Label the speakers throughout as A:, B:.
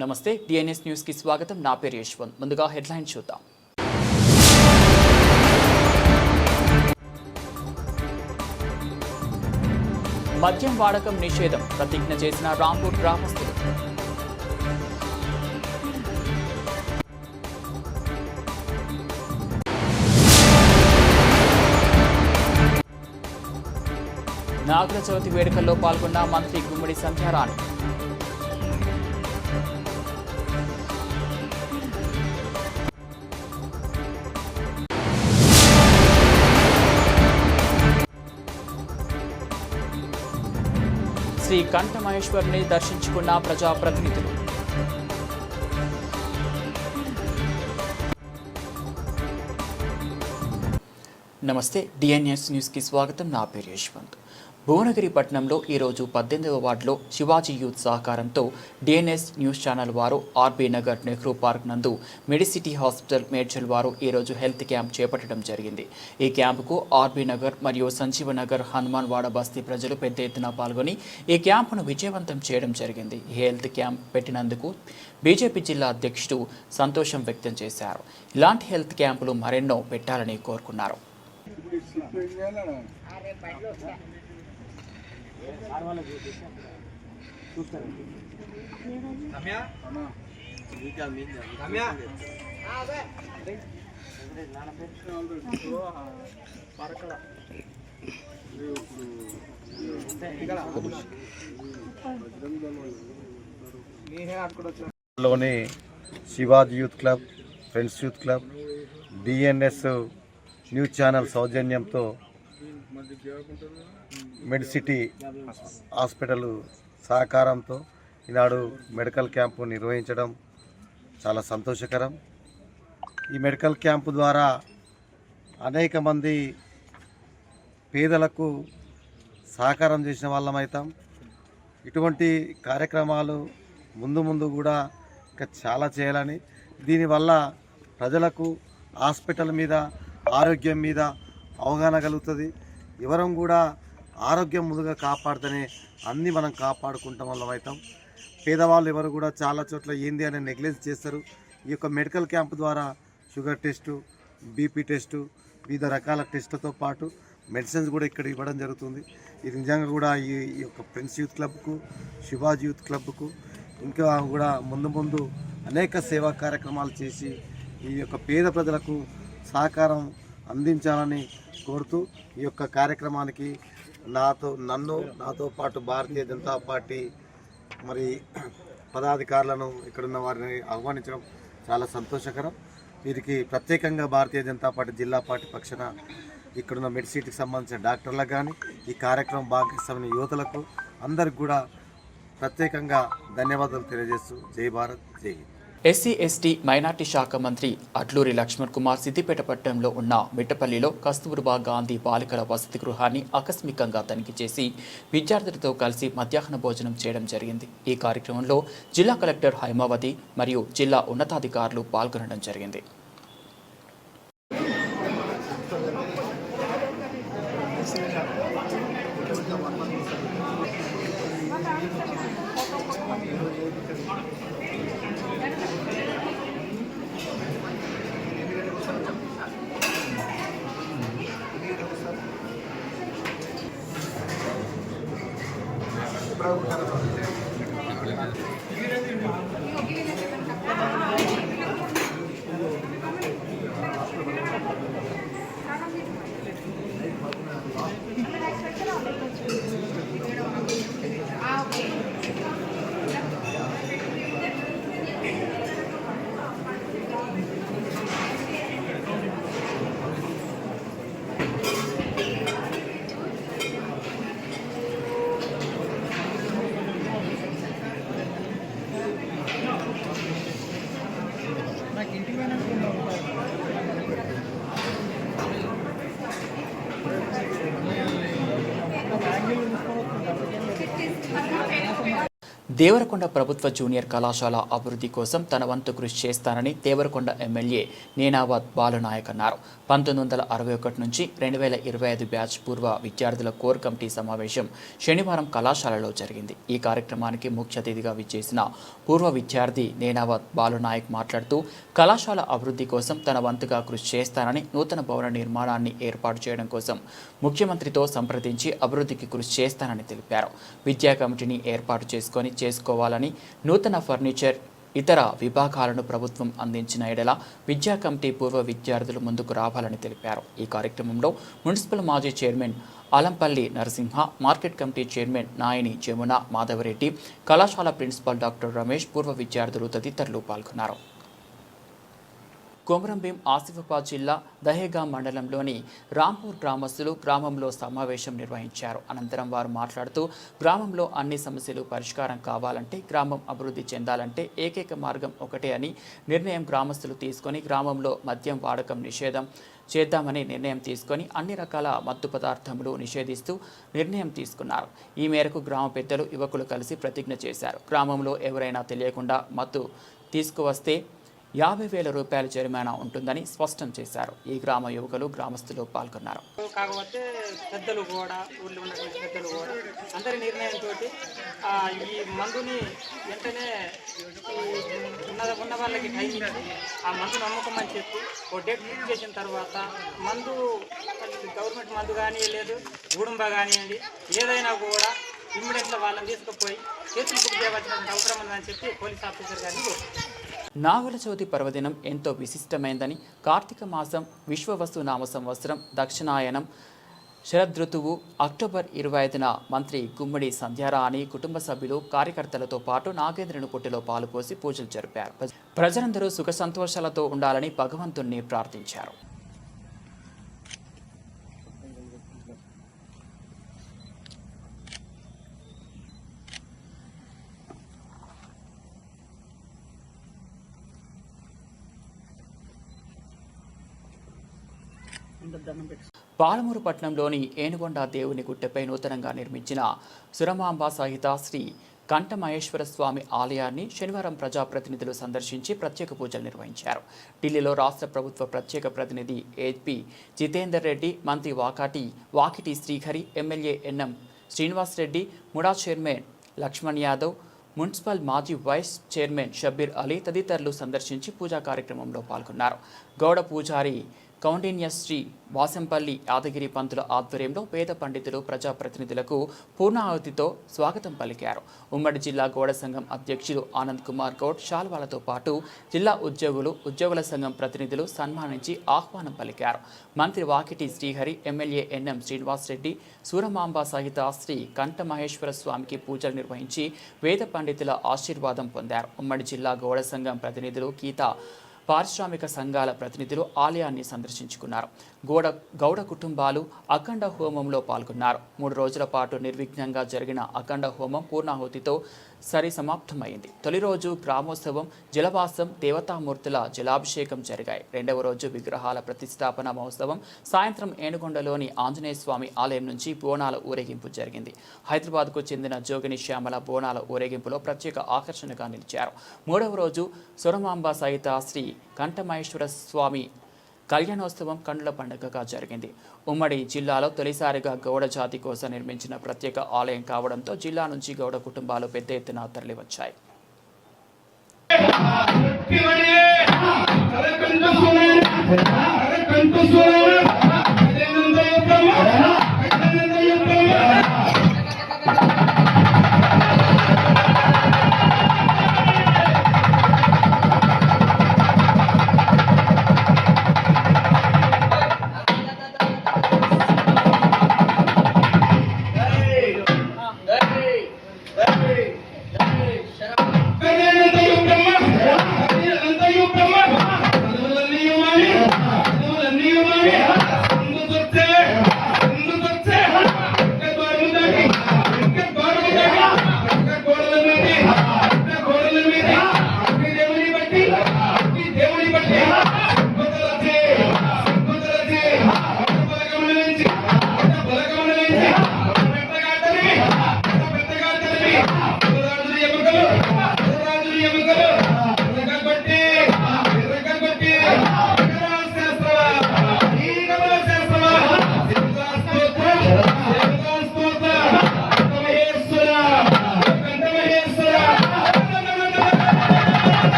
A: నమస్తే DNS news కి స్వాగతం. నా పేరు యశ్వంత్. ముందుగా హెడ్లైన్ చూద్దాం. మద్యం వాడకం నిషేధం ప్రతిజ్ఞ చేసిన రాంపూర్ గ్రామస్తులు. నాగుల చవితి వేడుకల్లో పాల్గొన్న మంత్రి గుమ్మడి సంధ్యారాణి. శ్రీ కంఠమహేశ్వరుని దర్శించుకున్న ప్రజాప్రతినిధులు. నమస్తే డిఎన్ఎస్ న్యూస్కి స్వాగతం. నా పేరు యశ్వంత్. భువనగిరి పట్టణంలో ఈరోజు 18వ వార్డులో శివాజీ యూత్ సహకారంతో డిఎన్ఎస్ న్యూస్ ఛానల్ వారు ఆర్బీ నగర్ నెహ్రూ పార్క్ నందు మెడిసిటీ హాస్పిటల్ మేడ్చల్ వారు ఈరోజు హెల్త్ క్యాంప్ చేపట్టడం జరిగింది. ఈ క్యాంపుకు ఆర్బీ నగర్ మరియు సంజీవనగర్ హనుమాన్ వాడ బస్తీ ప్రజలు పెద్ద ఎత్తున పాల్గొని ఈ క్యాంపును విజయవంతం చేయడం జరిగింది. ఈ హెల్త్ క్యాంప్ పెట్టినందుకు బీజేపీ జిల్లా అధ్యక్షుడు సంతోషం వ్యక్తం చేశారు. ఇలాంటి హెల్త్ క్యాంపులు మరెన్నో పెట్టాలని కోరుకున్నారు.
B: లోని Shivaji youth club, friends youth club, DNS news channel సౌజన్యంతో మెడిసిటీ హాస్పిటల్ సహకారంతో ఈనాడు మెడికల్ క్యాంపు నిర్వహించడం చాలా సంతోషకరం. ఈ మెడికల్ క్యాంపు ద్వారా అనేక మంది పేదలకు సహకారం చేసిన వాళ్ళమవుతాం. ఇటువంటి కార్యక్రమాలు ముందు కూడా ఇంకా చాలా చేయాలని, దీనివల్ల ప్రజలకు హాస్పిటల్ మీద, ఆరోగ్యం మీద అవగాహన కలుగుతుంది. ఎవరం కూడా ఆరోగ్యం ముందుగా కాపాడుతూనే అన్నీ మనం కాపాడుకుంటాం వల్ల అవుతాం. పేదవాళ్ళు ఎవరు కూడా చాలా చోట్ల ఏంది అని నెగ్లెక్ట్ చేస్తారు. ఈ యొక్క మెడికల్ క్యాంప్ ద్వారా షుగర్ టెస్టు, బీపీ టెస్టు, వివిధ రకాల టెస్టులతో పాటు మెడిసిన్స్ కూడా ఇక్కడ ఇవ్వడం జరుగుతుంది. ఇది నిజంగా కూడా ఈ యొక్క ఫ్రెండ్స్ యూత్ క్లబ్కు, శివాజీ యూత్ క్లబ్కు ఇంకా కూడా ముందు అనేక సేవా కార్యక్రమాలు చేసి ఈ యొక్క పేద ప్రజలకు సహకారం అందించాలని కోరుతూ ఈ యొక్క కార్యక్రమానికి నాతో పాటు భారతీయ జనతా పార్టీ మరి పదాధికారులను ఇక్కడున్న వారిని ఆహ్వానించడం చాలా సంతోషకరం. వీరికి ప్రత్యేకంగా భారతీయ జనతా పార్టీ జిల్లా పార్టీ పక్షాన ఇక్కడున్న మెడిసిటీకి సంబంధించిన డాక్టర్లకు కానీ ఈ కార్యక్రమం భాగస్వామ్య యువతలకు అందరికి కూడా ప్రత్యేకంగా ధన్యవాదాలు తెలియజేస్తూ జై భారత్, జై హింద్.
A: ఎస్సీ ఎస్టీ మైనార్టీ శాఖ మంత్రి అడ్లూరి లక్ష్మణ్ కుమార్ సిద్దిపేట పట్టణంలో ఉన్న మిట్టపల్లిలో కస్తూర్బా గాంధీ బాలికల వసతి గృహాన్ని ఆకస్మికంగా తనిఖీ చేసి విద్యార్థులతో కలిసి మధ్యాహ్న భోజనం చేయడం జరిగింది. ఈ కార్యక్రమంలో జిల్లా కలెక్టర్ హైమావతి మరియు జిల్లా ఉన్నతాధికారులు పాల్గొనడం జరిగింది. దేవరకొండ ప్రభుత్వ జూనియర్ కళాశాల అభివృద్ధి కోసం తన వంతు కృషి చేస్తానని దేవరకొండ ఎమ్మెల్యే నేనావత్ బాలునాయక్ అన్నారు. 1961 నుంచి 2025 బ్యాచ్ పూర్వ విద్యార్థుల కోర్ కమిటీ సమావేశం శనివారం కళాశాలలో జరిగింది. ఈ కార్యక్రమానికి ముఖ్య అతిథిగా విచ్చేసిన పూర్వ విద్యార్థి నేనావత్ బాలునాయక్ మాట్లాడుతూ కళాశాల అభివృద్ధి కోసం తన వంతుగా కృషి చేస్తానని, నూతన భవన నిర్మాణాన్ని ఏర్పాటు చేయడం కోసం ముఖ్యమంత్రితో సంప్రదించి అభివృద్ధికి కృషి చేస్తానని తెలిపారు. విద్యా కమిటీని ఏర్పాటు చేసుకోవాలని, నూతన ఫర్నిచర్ ఇతర విభాగాలను ప్రభుత్వం అందించిన ఎడల విద్యా కమిటీ పూర్వ విద్యార్థులు ముందుకు రావాలని తెలిపారు. ఈ కార్యక్రమంలో మున్సిపల్ మాజీ chairman Alampalli Narasimha, market committee chairman Nayani Jamuna Madhavareddy, కళాశాల ప్రిన్సిపాల్ డాక్టర్ రమేష్, పూర్వ విద్యార్థులు తదితరులు పాల్గొన్నారు. కొమరంభీం ఆసిఫాబాద్ జిల్లా దహేగాం మండలంలోని రాంపూర్ గ్రామస్తులు గ్రామంలో సమావేశం నిర్వహించారు. అనంతరం వారు మాట్లాడుతూ గ్రామంలో అన్ని సమస్యలు పరిష్కారం కావాలంటే, గ్రామం అభివృద్ధి చెందాలంటే ఏకైక మార్గం ఒకటే అని నిర్ణయం గ్రామస్తులు తీసుకొని గ్రామంలో మద్యం వాడకం నిషేధం చేద్దామని నిర్ణయం తీసుకొని అన్ని రకాల మత్తు పదార్థములు నిషేధిస్తూ నిర్ణయం తీసుకున్నారు. ఈ మేరకు గ్రామ పెద్దలు, యువకులు కలిసి ప్రతిజ్ఞ చేశారు. గ్రామంలో ఎవరైనా తెలియకుండా మత్తు తీసుకువస్తే 50,000 రూపాయల జరిమానా ఉంటుందని స్పష్టం చేశారు. ఈ గ్రామ యువకులు, గ్రామస్తులు పాల్గొన్నారు.
C: కాకపోతే పెద్దలు కూడా, ఊళ్ళో ఉన్నటువంటి పెద్దలు కూడా అందరి నిర్ణయంతో ఈ మందుని వెంటనే ఉన్న వాళ్ళకి టైం ఇచ్చి ఆ మందును అమ్ముకోమని చెప్పి ఓ డేట్ ఫిక్స్ చేసిన తర్వాత మందు గవర్నమెంట్ మందు కానీ లేదు, గూడుంబ కానివ్వండి, ఏదైనా కూడా ఇమ్మీడియట్గా వాళ్ళని తీసుకుపోయి చేతులు బుక్ చేయవలసినటువంటి అవసరం ఉందని చెప్పి పోలీస్ ఆఫీసర్ గారిని
A: నాగుల చవితి పర్వదినం ఎంతో విశిష్టమైందని, కార్తీక మాసం, విశ్వవస్తు నామ సంవత్సరం, దక్షిణాయనం, శరదృతువు, అక్టోబర్ 25న మంత్రి గుమ్మడి సంధ్యారాణి కుటుంబ సభ్యులు, కార్యకర్తలతో పాటు నాగేంద్రుని పుట్టిలో పాలుపోసి పూజలు జరిపారు. ప్రజలందరూ సుఖ సంతోషాలతో ఉండాలని భగవంతుణ్ణి ప్రార్థించారు. పాలమూరు పట్టణంలోని ఏనుగొండ దేవుని గుట్టపై నూతనంగా నిర్మించిన సురమాంబ సహిత శ్రీ కంఠమహేశ్వర స్వామి ఆలయాన్ని శనివారం ప్రజాప్రతినిధులు సందర్శించి ప్రత్యేక పూజలు నిర్వహించారు. ఢిల్లీలో రాష్ట్ర ప్రభుత్వ ప్రత్యేక ప్రతినిధి ఏపీ జితేందర్ రెడ్డి, మంత్రి Vakiti Srihari, MLA NM Srinivasareddy, MUDA chairman Lakshman Yadav, municipal మాజీ వైస్ చైర్మన్ షబ్బీర్ అలీ తదితరులు సందర్శించి పూజా కార్యక్రమంలో పాల్గొన్నారు. గౌడ పూజారి కౌండిన్యస్ శ్రీ వాసంపల్లి యాదగిరి పంతుల ఆధ్వర్యంలో పేద పండితులు ప్రజాప్రతినిధులకు పూర్ణాహుతితో స్వాగతం పలికారు. ఉమ్మడి జిల్లా గౌడ సంఘం అధ్యక్షులు ఆనంద్ కుమార్ గౌడ్ శాల్వాలతో పాటు జిల్లా ఉద్యోగుల సంఘం ప్రతినిధులు సన్మానించి ఆహ్వానం పలికారు. మంత్రి వాకిటి శ్రీహరి, ఎమ్మెల్యే ఎన్ఎం శ్రీనివాసరెడ్డి సూరమాంబ సహిత శ్రీ కంఠమహేశ్వర స్వామికి పూజలు నిర్వహించి వేద పండితుల ఆశీర్వాదం పొందారు. ఉమ్మడి జిల్లా గౌడ సంఘం ప్రతినిధులు, పారిశ్రామిక సంఘాల ప్రతినిధులు ఆలయాన్ని సందర్శించుకున్నారు. గౌడ కుటుంబాలు అఖండ హోమంలో పాల్గొన్నారు. 3 రోజుల పాటు నిర్విఘ్నంగా జరిగిన అఖండ హోమం పూర్ణాహుతితో సమాప్తమైంది. తొలి రోజు గ్రామోత్సవం, జలవాసం, దేవతామూర్తుల జలాభిషేకం జరిగాయి. 2వ రోజు విగ్రహాల ప్రతిష్టాపన మహోత్సవం. సాయంత్రం ఏనుగొండలోని ఆంజనేయ స్వామి ఆలయం నుంచి బోనాల ఊరేగింపు జరిగింది. హైదరాబాద్కు చెందిన జోగిని శ్యామల బోనాల ఊరేగింపులో ప్రత్యేక ఆకర్షణగా నిలిచారు. 3వ రోజు సురమాంబ సహిత శ్రీ కంఠమహేశ్వర స్వామి కళ్యాణోత్సవం కన్నుల పండుగగా జరిగింది. ఉమ్మడి జిల్లాలో తొలిసారిగా గౌడ జాతి కోసం నిర్మించిన ప్రత్యేక ఆలయం కావడంతో జిల్లా నుంచి గౌడ కుటుంబాలు పెద్ద ఎత్తున తరలివచ్చాయి.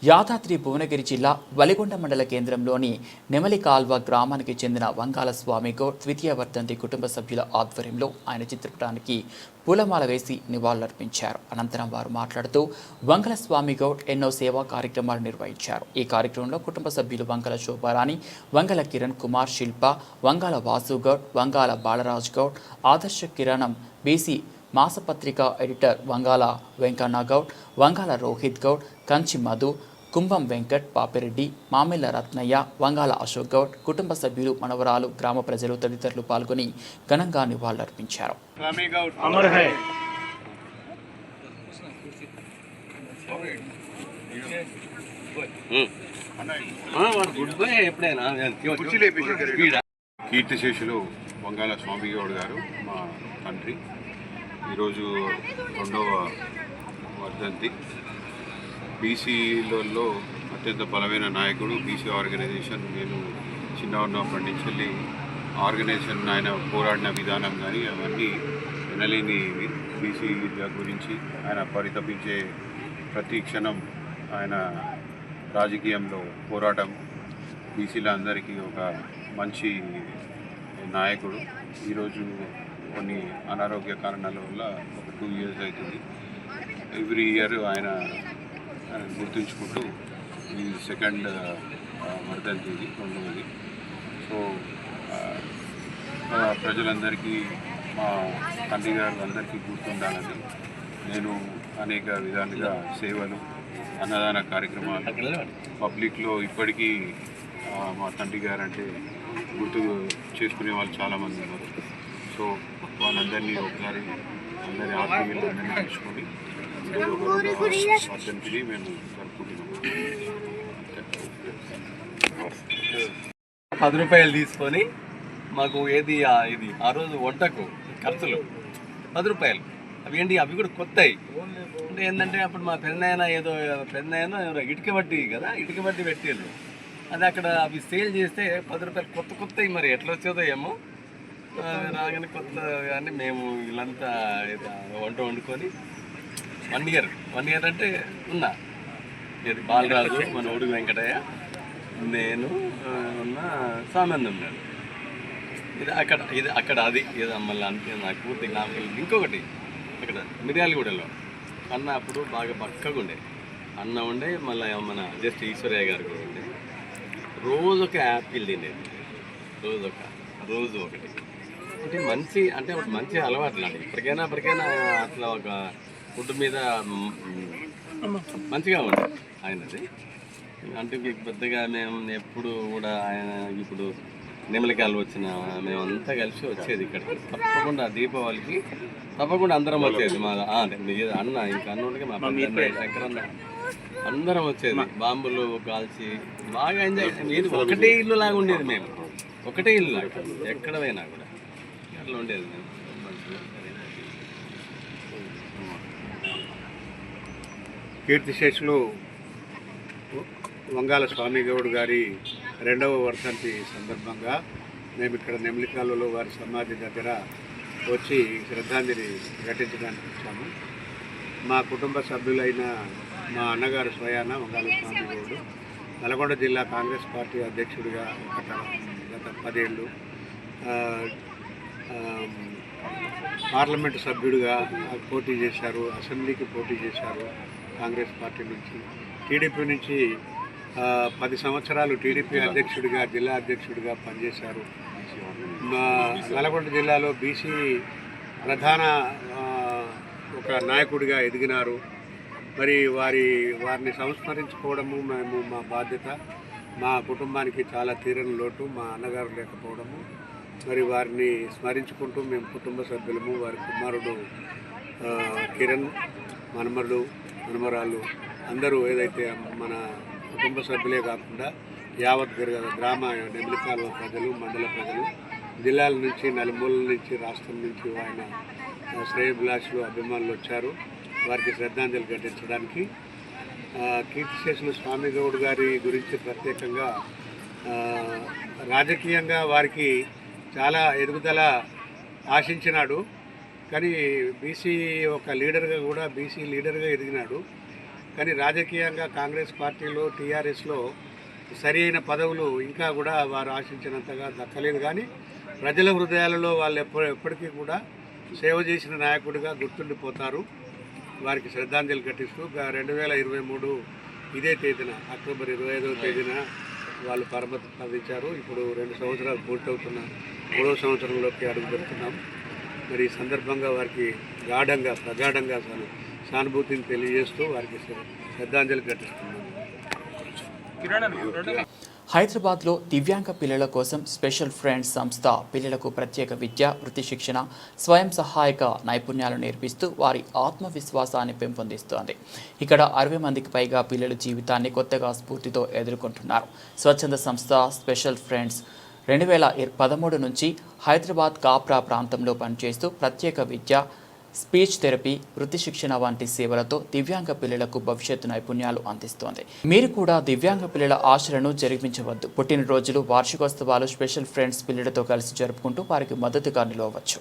A: యాదాద్రి భువనగిరి జిల్లా వలిగొండ మండల కేంద్రంలోని నెమలి కాల్వ గ్రామానికి చెందిన వంగాల స్వామి గౌడ్ ద్వితీయ వర్ధంతి కుటుంబ సభ్యుల ఆధ్వర్యంలో ఆయన చిత్రపటానికి పూలమాల వేసి నివాళులర్పించారు. అనంతరం వారు మాట్లాడుతూ వంగల స్వామి గౌడ్ ఎన్నో సేవా కార్యక్రమాలు నిర్వహించారు. ఈ కార్యక్రమంలో కుటుంబ సభ్యులు వంగల శోభారాణి, వంగల కిరణ్ కుమార్, శిల్ప, వంగాల వాసు గౌడ్, వంగాల బాలరాజ్ గౌడ్, ఆదర్శ కిరణం, బీసీ మాసపత్రిక ఎడిటర్ వంగాల వెంకన్న గౌడ్, వంగాల రోహిత్ గౌడ్, కంచి మధు, కుంభం వెంకట్, పాపిరెడ్డి, మామిళ్ళ రత్నయ్య, వంగాల అశోక్ గౌడ్, కుటుంబ సభ్యులు, మనవరాలు, గ్రామ ప్రజలు తదితరులు పాల్గొని ఘనంగా నివాళులర్పించారు.
D: కీర్తిశేషులు వంగాల స్వామి గౌడ్ గారు మా తండ్రి. ఈరోజు 2వ వర్ధంతి. బీసీలలో అత్యంత బలమైన నాయకుడు. బీసీ ఆర్గనైజేషన్ నేను చిన్న ఉన్నప్పటి నుంచి వెళ్ళి ఆర్గనైజేషన్ ఆయన పోరాడిన విధానం కానీ అవన్నీ వినలేనివి. బీసీల గురించి ఆయన పరితపించే ప్రతి క్షణం ఆయన రాజకీయంలో పోరాటం, బీసీల అందరికీ ఒక మంచి నాయకుడు. ఈరోజు కొన్ని అనారోగ్య కారణాల వల్ల ఒక 2 years అవుతుంది. ఎవ్రీ ఇయర్ ఆయన గుర్తుంచుకుంటూ ఈ 2nd వర్ధంతి, 2వది. సో ప్రజలందరికీ, మా తండ్రి గారు అందరికీ గుర్తుండాలని నేను అనేక విధాలుగా సేవలు, అన్నదాన కార్యక్రమాలు పబ్లిక్లో ఇప్పటికీ మా తండ్రి గారు అంటే గుర్తు చేసుకునే వాళ్ళు చాలామంది ఉన్నారు. సో వాళ్ళందరినీ ఒకసారి అందరి ఆత్మీయులు అందరినీ తెలుసుకొని వర్ధంతిని మేము జరుపుకుంటున్నాము.
E: 10 రూపాయలు తీసుకొని మాకు ఇది ఆ రోజు వంటకు ఖర్చులు 10 రూపాయలు. అవి ఏంటి, అవి కూడా కొత్తవి. అంటే ఏంటంటే అప్పుడు మా పెద్దనాయన ఎవరో ఇటుక బట్టి పెట్టారు. అది అక్కడ అవి సేల్ చేస్తే 10 రూపాయలు కొత్తవి. మరి ఎట్లా వచ్చేదో ఏమో రాగానే కొత్త. కానీ మేము వీళ్ళంతా వంట వండుకొని 1 year అంటే ఉన్నా. ఇది బాలరాజు, మన ఉడుగు వెంకటయ్య, నేను ఉన్న సామాన్యం ఉన్నాడు. అక్కడ అది ఏదో మళ్ళీ అంతే నాకు పూర్తిగా నాకు. ఇంకొకటి అక్కడ మిర్యాలగూడలో అన్న అప్పుడు బాగా పక్కగా ఉండే అన్న ఉండే. మళ్ళీ మన జస్ట్ ఈశ్వరయ్య గారు కూడా ఉండే. రోజు ఒక యాపిల్ తినేది, రోజు ఒకటి. అంటే మంచి అలవాట్లు అండి. ఇప్పటికైనా అట్లా ఒక ఫుడ్ మీద మంచిగా ఉంటుంది ఆయనది. అంటే పెద్దగా మేము ఎప్పుడు కూడా ఆయన ఇప్పుడు నెమలికాయలు వచ్చిన మేమంతా కలిసి వచ్చేది ఇక్కడికి. తప్పకుండా దీపావళికి అందరం వచ్చేది. మా అన్న ఇంకా అన్నుండగా మా శంకరన్న అందరం వచ్చేది. బాంబులు కాల్చి బాగా ఎంజాయ్. ఇది ఒకటే ఇల్లు లాగా ఉండేది. మేము ఒకటే ఇల్లు లాగా ఎక్కడ పోయినా కూడా అట్లా ఉండేది. మేము
F: కీర్తిశేషులు వంగాల స్వామి గౌడ్ గారి 2వ వర్ధంతి సందర్భంగా మేము ఇక్కడ నెమలికాలలో వారి సమాధి దగ్గర వచ్చి శ్రద్ధాంజలి ఘటించడానికి వచ్చాము. మా కుటుంబ సభ్యులైన మా అన్నగారు స్వయాన వంగాల స్వామి గౌడ్ నల్గొండ జిల్లా కాంగ్రెస్ పార్టీ అధ్యక్షుడిగా గత 10 ఏళ్ళు, పార్లమెంటు సభ్యుడిగా పోటీ చేశారు, అసెంబ్లీకి పోటీ చేశారు కాంగ్రెస్ పార్టీ నుంచి. టీడీపీ నుంచి 10 సంవత్సరాలు టీడీపీ అధ్యక్షుడిగా, జిల్లా అధ్యక్షుడిగా పనిచేశారు. మా నల్గొండ జిల్లాలో బీసీ ప్రధాన ఒక నాయకుడిగా ఎదిగినారు. మరి వారిని సంస్మరించుకోవడము మా బాధ్యత. మా కుటుంబానికి చాలా తీరని లోటు, మా అన్నగారు లేకపోవడము. మరి వారిని స్మరించుకుంటూ మేము కుటుంబ సభ్యులము, వారి కుమారుడు కిరణ్, మనమరాళ్ళు అందరూ ఏదైతే మన కుటుంబ సభ్యులే కాకుండా యావత్ గ్రామ నెమలికాల్వ ప్రజలు, మండల ప్రజలు, జిల్లాల నుంచి, నలుమూలల నుంచి, రాష్ట్రం నుంచి ఆయన శ్రేయభిలాషులు, అభిమానులు వచ్చారు వారికి శ్రద్ధాంజలి ఘటించడానికి. కీర్తిశేషులు స్వామి గౌడ్ గారి గురించి ప్రత్యేకంగా రాజకీయంగా వారికి చాలా ఎదుగుదల ఆశించినాడు. కానీ బీసీ లీడర్గా ఎదిగినాడు. కానీ రాజకీయంగా కాంగ్రెస్ పార్టీలో టీఆర్ఎస్లో సరి అయిన పదవులు ఇంకా కూడా వారు ఆశించినంతగా దక్కలేదు. కానీ ప్రజల హృదయాలలో వాళ్ళు ఎప్పటికీ కూడా సేవ చేసిన నాయకుడిగా గుర్తుండిపోతారు. వారికి శ్రద్ధాంజలి ఘటిస్తూ 2023 ఇదే తేదీన అక్టోబర్ 25వ తేదీన వాళ్ళు పరమతించారు. ఇప్పుడు 2 సంవత్సరాలు పూర్తవుతున్న 3వ సంవత్సరంలోకి అడుగు పెడుతున్నాం. మరి ఈ సందర్భంగా వారికి ప్రగాఢంగా సానుభూతిని తెలియజేస్తూ వారికి శ్రద్ధాంజలి ఘటిస్తున్నాం.
A: హైదరాబాద్లో దివ్యాంగ పిల్లల కోసం స్పెషల్ ఫ్రెండ్స్ సంస్థ పిల్లలకు ప్రత్యేక విద్య, వృత్తి శిక్షణ, స్వయం సహాయక నైపుణ్యాలు నేర్పిస్తూ వారి ఆత్మవిశ్వాసాన్ని పెంపొందిస్తోంది. ఇక్కడ 60 మందికి పైగా పిల్లలు జీవితాన్ని కొత్తగా స్ఫూర్తితో ఎదుర్కొంటున్నారు. స్వచ్ఛంద సంస్థ స్పెషల్ ఫ్రెండ్స్ 2013 నుంచి హైదరాబాద్ కాప్రా ప్రాంతంలో పనిచేస్తూ ప్రత్యేక విద్య, స్పీచ్ థెరపీ, వృత్తి శిక్షణ వంటి సేవలతో దివ్యాంగ పిల్లలకు భవిష్యత్తు నైపుణ్యాలు అందిస్తోంది. మీరు కూడా దివ్యాంగ పిల్లల ఆశలను జరిపించవద్దు. పుట్టినరోజులు, వార్షికోత్సవాలు స్పెషల్ ఫ్రెండ్స్ పిల్లలతో కలిసి జరుపుకుంటూ వారికి మద్దతుగా నిలవచ్చు.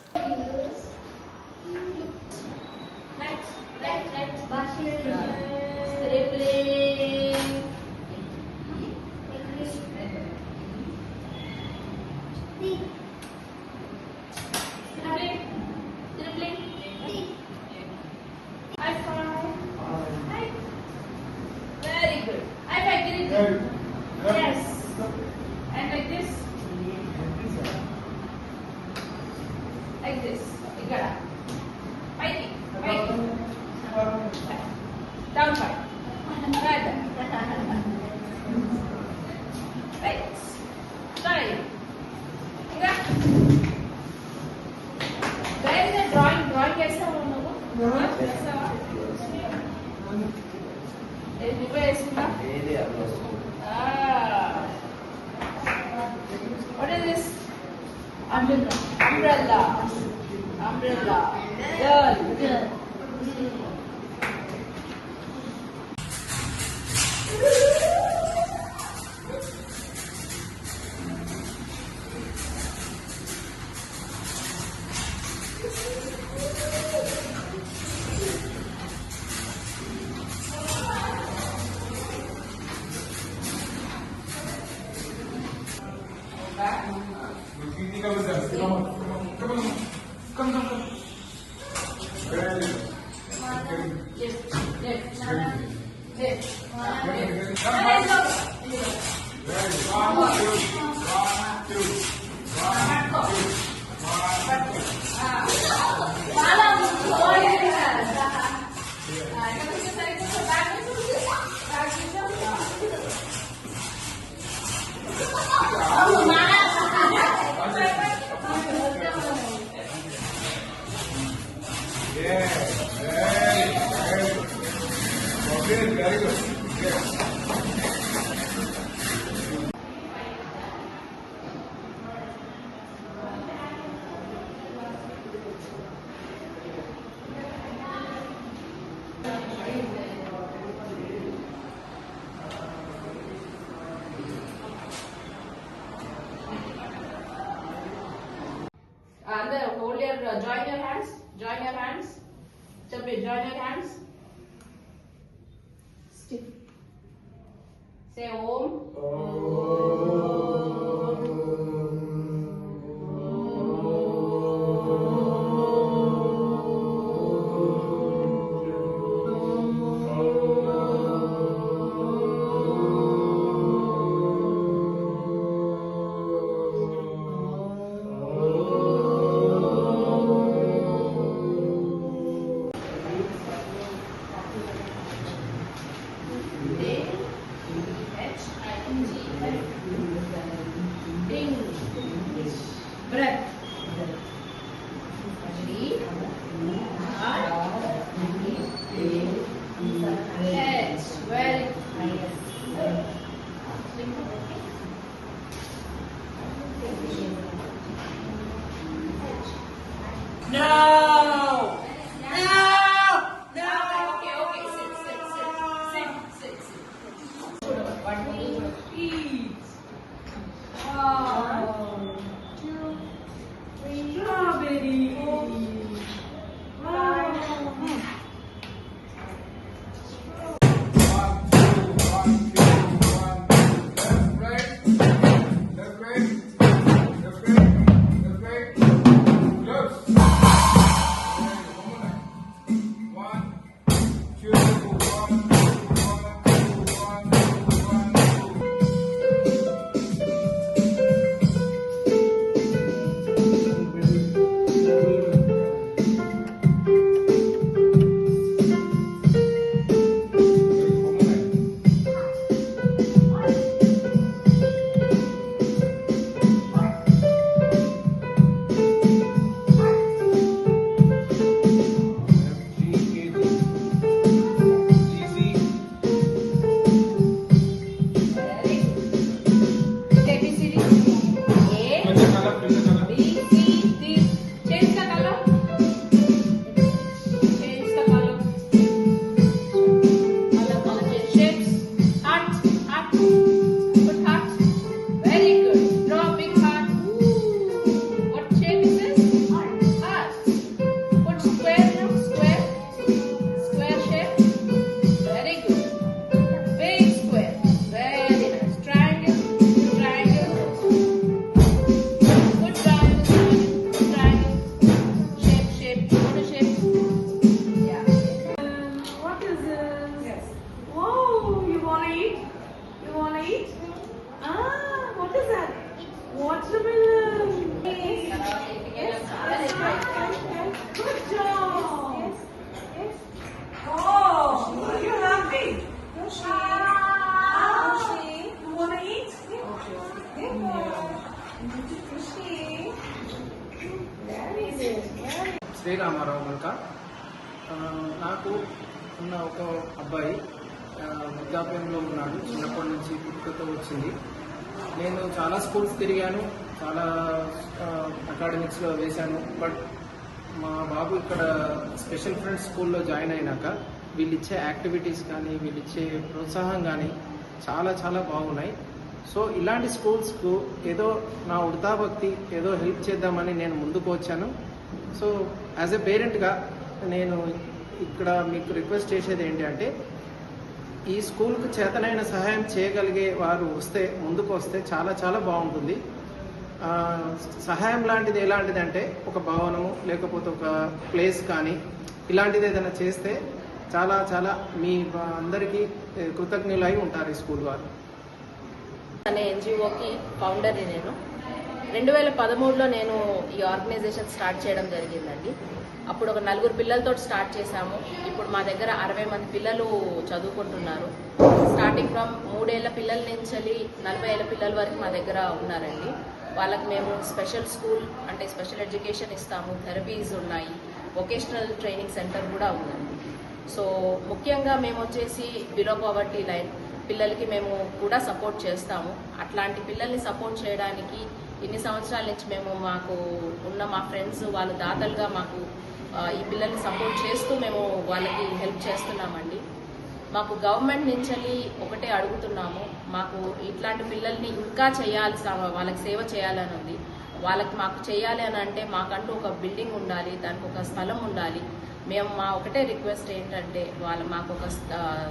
G: Very good. I like it. Yes. And like this. Like this. Ikkada. Fighting. Down fight. Right. Sorry. Where is the drawing? Drawing చేస్తావా నువ్వు? చేస్తావా? What is this? Umbrella. Girl. And then hold your, join your hands. Join your hands. Stiff. Say Om. H-I-G.
H: నాకు ఉన్న ఒక అబ్బాయి వృద్ధాప్యంలో ఉన్నాడు. చిన్నప్పటి నుంచి పుట్టుకతో వచ్చింది. నేను చాలా స్కూల్స్ తిరిగాను, చాలా అకాడమిక్స్లో వేశాను. బట్ మా బాబు ఇక్కడ స్పెషల్ ఫ్రెండ్స్ స్కూల్లో జాయిన్ అయినాక వీళ్ళిచ్చే యాక్టివిటీస్ కానీ వీళ్ళిచ్చే ప్రోత్సాహం కానీ చాలా చాలా బాగున్నాయి. సో ఇలాంటి స్కూల్స్కు ఏదో నా వృద్ధాభక్తి ఏదో హెల్ప్ చేద్దామని నేను ముందుకు వచ్చాను. సో యాజ్ ఎ పేరెంట్గా నేను ఇక్కడ మీకు రిక్వెస్ట్ చేసేది ఏంటి అంటే, ఈ స్కూల్కు చేతనైన సహాయం చేయగలిగే వారు ముందుకు వస్తే చాలా చాలా బాగుంటుంది. సహాయం లాంటిది ఎలాంటిది అంటే, ఒక భవనము లేకపోతే ఒక ప్లేస్ కానీ ఇలాంటిది ఏదైనా చేస్తే చాలా చాలా మీ అందరికీ కృతజ్ఞులై ఉంటారు ఈ స్కూల్ వారు.
I: అనే ఎన్జిఓకి ఫౌండర్ని నేను. 2013లో నేను ఈ ఆర్గనైజేషన్ స్టార్ట్ చేయడం జరిగిందండి. అప్పుడు ఒక 4 పిల్లలతో స్టార్ట్ చేశాము. ఇప్పుడు మా దగ్గర 60 మంది పిల్లలు చదువుకుంటున్నారు. స్టార్టింగ్ ఫ్రమ్ 3 ఏళ్ల పిల్లల నుంచి 40 ఏళ్ల పిల్లల వరకు మా దగ్గర ఉన్నారండి. వాళ్ళకి మేము స్పెషల్ స్కూల్ అంటే స్పెషల్ ఎడ్యుకేషన్ ఇస్తాము, థెరపీస్ ఉన్నాయి, వొకేషనల్ ట్రైనింగ్ సెంటర్ కూడా ఉందండి. సో ముఖ్యంగా మేము వచ్చేసి బిలో పవర్టీ లైన్ పిల్లలకి మేము కూడా సపోర్ట్ చేస్తాము. అట్లాంటి పిల్లల్ని సపోర్ట్ చేయడానికి ఇన్ని సంవత్సరాల నుంచి మేము మాకు ఉన్న మా ఫ్రెండ్స్ వాళ్ళు దాతలుగా మాకు ఈ పిల్లల్ని సపోర్ట్ చేస్తూ మేము వాళ్ళకి హెల్ప్ చేస్తున్నామండి. మాకు గవర్నమెంట్ నుంచి ఒకటే అడుగుతున్నాము, మాకు ఇట్లాంటి పిల్లల్ని ఇంకా చేయాలి, వాళ్ళకి సేవ చేయాలని ఉంది. మాకు చేయాలి అని అంటే మాకంటూ ఒక బిల్డింగ్ ఉండాలి, దానికి ఒక స్థలం ఉండాలి. మేము మా ఒకటే రిక్వెస్ట్ ఏంటంటే, మాకు ఒక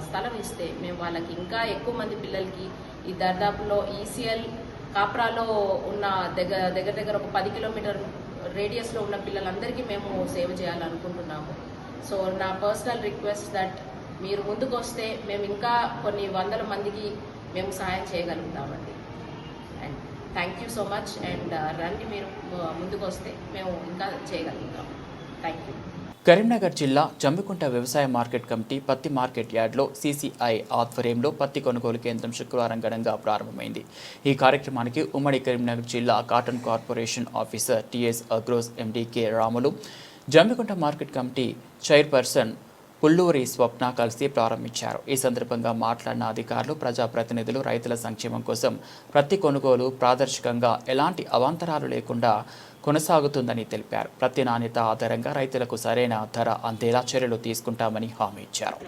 I: స్థలం ఇస్తే మేము వాళ్ళకి ఇంకా ఎక్కువ మంది పిల్లలకి ఈ దర్దాపులో ఈసీఎల్ కాప్రాలో ఉన్న దగ్గర ఒక 10 కిలోమీటర్ రేడియస్లో ఉన్న పిల్లలందరికీ మేము సేవ చేయాలనుకుంటున్నాము. సో నా పర్సనల్ రిక్వెస్ట్ దట్ మీరు ముందుకు వస్తే మేము ఇంకా కొన్ని 100 మందికి మేము సహాయం చేయగలుగుతామండి. And thank you so much. And రండి, మీరు ముందుకు వస్తే మేము ఇంకా చేయగలుగుతాం. Thank you.
A: కరీంనగర్ జిల్లా జమ్మికుంట వ్యవసాయ మార్కెట్ కమిటీ పత్తి మార్కెట్ యార్డ్లో సీసీఐ ఆధ్వర్యంలో పత్తి కొనుగోలు కేంద్రం శుక్రవారం ఘనంగా ప్రారంభమైంది. ఈ కార్యక్రమానికి ఉమ్మడి కరీంనగర్ జిల్లా cotton corporation officer TS Agros MD K Ramulu, Jammikunta market committee chairperson Pulluri Swapna కలిసి ప్రారంభించారు. ఈ సందర్భంగా మాట్లాడిన అధికారులు, ప్రజాప్రతినిధులు రైతుల సంక్షేమం కోసం ప్రతి కొనుగోలు పారదర్శకంగా ఎలాంటి అవాంతరాలు లేకుండా కొనసాగుతుందని తెలిపారు. ప్రతి నాణ్యత ఆధారంగా రైతులకు సరైన ధర అందేలా చర్యలు తీసుకుంటామని హామీ ఇచ్చారు.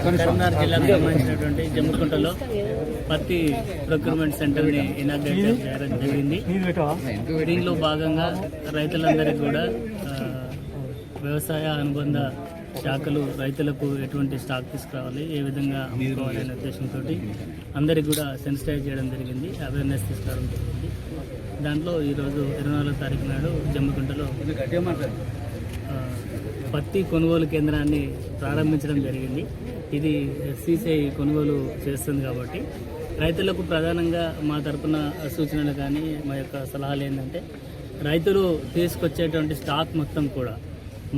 C: కరీంనగర్ జిల్లాకు సంబంధించినటువంటి జమ్మికుంటలో పత్తి ప్రొక్యూర్మెంట్ సెంటర్ని ఇనాగ్రేట్ చేయడం జరిగింది. దీనిలో భాగంగా రైతులందరికీ కూడా వ్యవసాయ అనుబంధ శాఖలు రైతులకు ఎటువంటి స్టాక్ తీసుకురావాలి, ఏ విధంగా అమ్ముకోవాలి అనే ఉద్దేశంతో అందరికీ కూడా సెన్సిటైజ్ చేయడం జరిగింది, అవేర్నెస్ తీసుకురావడం జరిగింది. దాంట్లో ఈరోజు 24వ తారీఖు నాడు జమ్మికుంటలో పత్తి కొనుగోలు కేంద్రాన్ని ప్రారంభించడం జరిగింది. ఇది సీసీఐ కొనుగోలు చేస్తుంది కాబట్టి రైతులకు ప్రధానంగా మా తరపున సూచనలు కానీ మా యొక్క సలహాలు ఏంటంటే, రైతులు తీసుకొచ్చేటువంటి స్టాక్ మొత్తం కూడా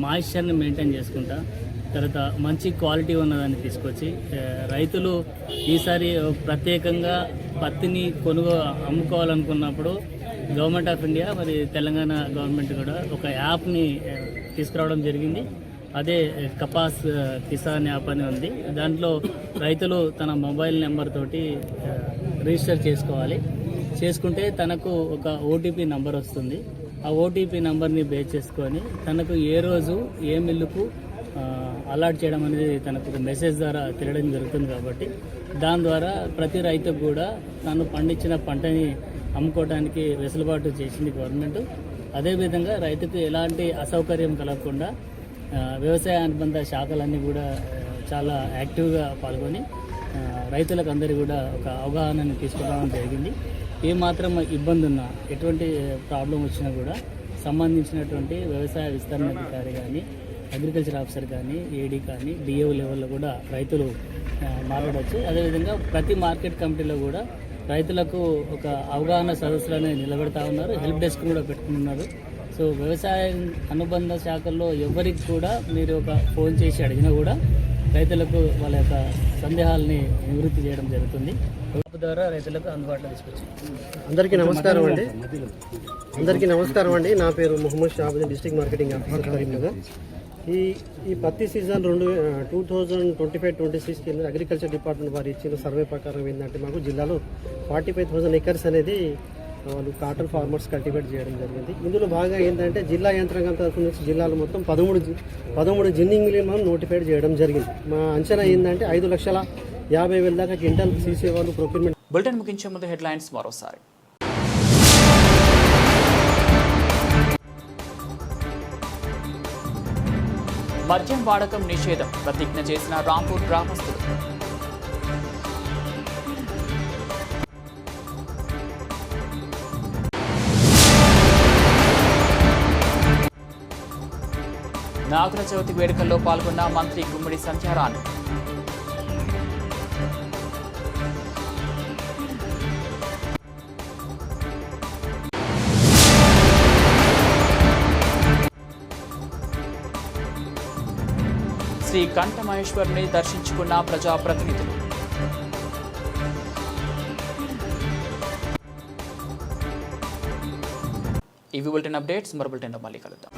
C: మాయిశ్చర్ని మెయింటైన్ చేసుకుంటా, తర్వాత మంచి క్వాలిటీ ఉన్నదాన్ని తీసుకొచ్చి రైతులు ఈసారి ప్రత్యేకంగా పత్తిని అమ్ముకోవాలనుకున్నప్పుడు గవర్నమెంట్ ఆఫ్ ఇండియా మరి తెలంగాణ గవర్నమెంట్ కూడా ఒక యాప్ని తీసుకురావడం జరిగింది. అదే కపాస్ కిసాన్ యాప్ అని ఉంది. దాంట్లో రైతులు తన మొబైల్ నెంబర్ తోటి రిజిస్టర్ చేసుకోవాలి. చేసుకుంటే తనకు ఒక ఓటీపీ నంబర్ వస్తుంది. ఆ ఓటీపీ నంబర్ని బేస్ చేసుకొని తనకు ఏ రోజు ఏ మిల్లుకు అలాట్ చేయడం అనేది తనకు ఒక మెసేజ్ ద్వారా తెలియడం జరుగుతుంది. కాబట్టి దాని ద్వారా ప్రతి రైతుకు కూడా తాను పండించిన పంటని అమ్ముకోవడానికి వెసులుబాటు చేసింది గవర్నమెంట్. అదేవిధంగా రైతుకు ఎలాంటి అసౌకర్యం కలగకుండా వ్యవసాయ అనుబంధ శాఖలన్నీ కూడా చాలా యాక్టివ్గా పాల్గొని రైతులకు అందరికీ కూడా ఒక అవగాహనని తీసుకురావడం జరిగింది. ఏమాత్రం ఇబ్బంది ఉన్నా, ఎటువంటి ప్రాబ్లం వచ్చినా కూడా సంబంధించినటువంటి వ్యవసాయ విస్తరణ అధికారి కానీ, అగ్రికల్చర్ ఆఫీసర్ కానీ, ఏడీ కానీ, డిఏఓ లెవెల్లో కూడా రైతులు మాట్లాడవచ్చు. అదేవిధంగా ప్రతి మార్కెట్ కమిటీలో కూడా రైతులకు ఒక అవగాహన సదస్సులను నిలబెడతా ఉన్నారు. హెల్ప్ డెస్క్ కూడా పెట్టుకున్నారు. సో వ్యవసాయ అనుబంధ శాఖల్లో ఎవరికి కూడా మీరు ఒక ఫోన్ చేసి అడిగినా కూడా రైతులకు వాళ్ళ యొక్క సందేహాలని నివృత్తి చేయడం జరుగుతుంది.
H: ద్వారా రైతులకు అందుబాటులో తీసుకొచ్చాయి.
J: అందరికీ నమస్కారం అండి. నా పేరు Mohammed Shabuddin, district marketing officer Karimnagar. ఈ పత్తి సీజన్ 2025-26 కింద అగ్రికల్చర్ డిపార్ట్మెంట్ వారు ఇచ్చిన సర్వే ప్రకారం ఏంటంటే మాకు జిల్లాలో 45,000 ఎకర్స్ అనేది వాళ్ళు కాటన్ ఫార్మర్స్ కల్టివేట్ చేయడం జరిగింది. ఇందులో బాగా ఏంటంటే జిల్లా యంత్రాంగం తరఫు నుంచి జిల్లాలో మొత్తం 13 జిన్నింగ్ మిల్లు మనం నోటిఫైడ్ చేయడం జరిగింది. మా అంచనా ఏంటంటే 5,50,000 దాకా క్వింటాల్ సీసీ వాళ్ళు ప్రొక్యూర్మెంట్.
A: బులెటిన్ ముగించే ముందు హెడ్లైన్స్ మరోసారి. మద్యం వాడకం నిషేధం ప్రతిజ్ఞ చేసిన రాంపూర్ గ్రామస్తులు. నాగుల చవితి వేడుకల్లో పాల్గొన్న మంత్రి గుమ్మడి సంధ్యారాణి. శ్రీ కంఠమహేశ్వరుని దర్శించుకున్న ప్రజాప్రతినిధులు. ఇవి బులెటిన్ అప్డేట్స్. మరో బులెటిన్లో మళ్ళీ కలుద్దాం.